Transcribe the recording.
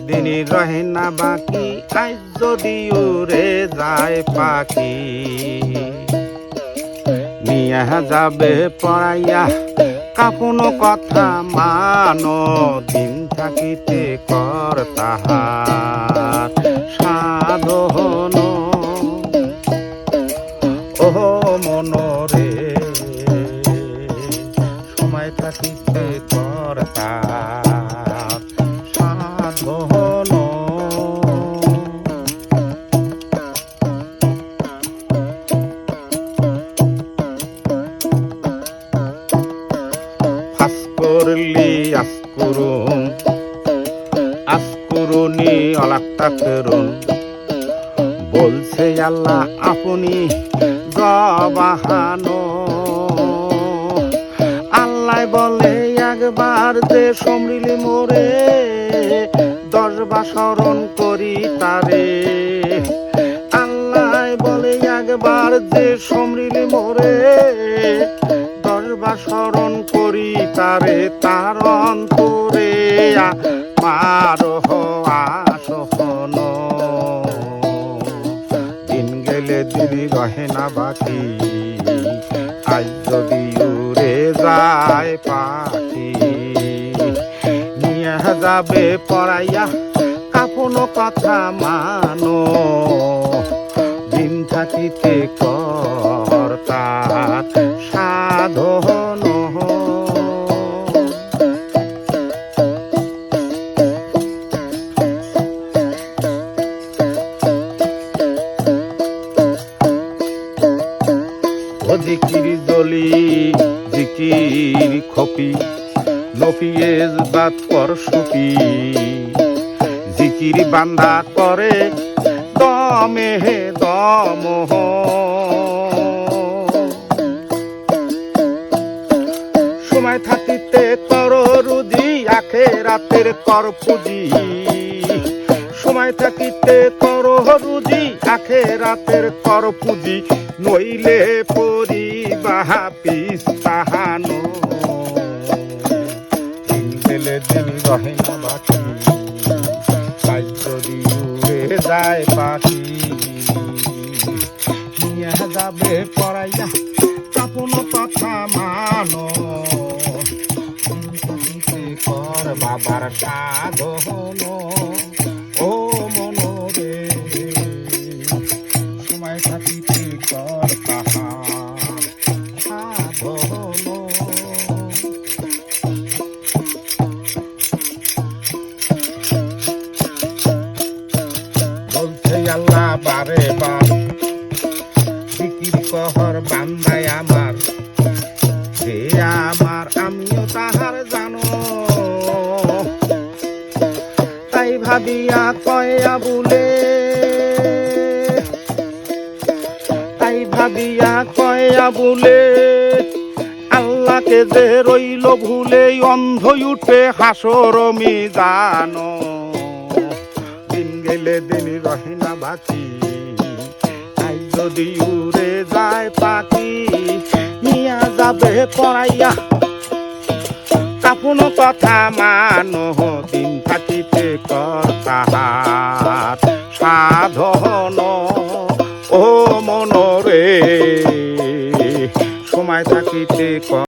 দিনই রহে না বাকি, আজ যদি উড়ে যায় পাখি, নিয়ে যাবে পড়াইয়া কাপন কথা মানো, দিন থাকিতে কর তাহার সাধন। ও মনরে সময় থাকিতে কর তাহার সাধন। ফাঁস করলি আসকুরুন, আসকুরুনি অলাক্তা করুন, বলছে আল্লাহ আপনি জবাহানো। আল্লাহ বলে একবার যে সমরিলি মোরে, 10 বার স্মরণ করি তারে। আল্লাহ বলে একবার যে সমরিলি মোরে, 10 বার স্মরণ করি তারে। তার অন্তরে আমার আসহন, দিন গেলে দিনই রহে না বাকি, আজ যদি উড়ে যায় পাখি, নিয়ে যাবে পড়াইয়া কাপন কথা মানো, দিন থাকিতে কর তার সাধন। জিকির জলি জিকির খপি, নফিয়ে বাত কর সুপি, জিকির বান্দা করে দমে দম। সময় থাকিতে কর রুজি, আখেরাতের কর পুঁজি। সময় থাকিতে কর রুজি, আখেরাতের কর পুঁজি, নইলে পরিবা পিস্তাহানো। দিন গেলে দিন রহে না বাকি, আজ যদি উড়ে যায় পাখি, নিয়ে যাবে পড়াইয়া কাপন কথা মানো, কর বাবার সাধন। ও মনরে সময় থাকিতে কর তাহার সাধন। বলছে আল্লাহ বারে বার, জিকির কহর বান্দায় আমার, যে আমার আমিও তাহার জানো। তাই ভাবিয়া কয়া বলে, তাই ভাবিয়া কয়া বলে, আল্লাহকে যে রইল ভুলে, অন্ধ উঠে হাসর মিজানো। দিন গেলে দিন রহে না বাকি, আজ যদি উড়ে যায় পাখি, নিয়ে যাবে পড়াইয়া কাপন কথা মানো, দিন থাকিতে কর তাহার সাধন। ও মনরে সময় থাকিতে কর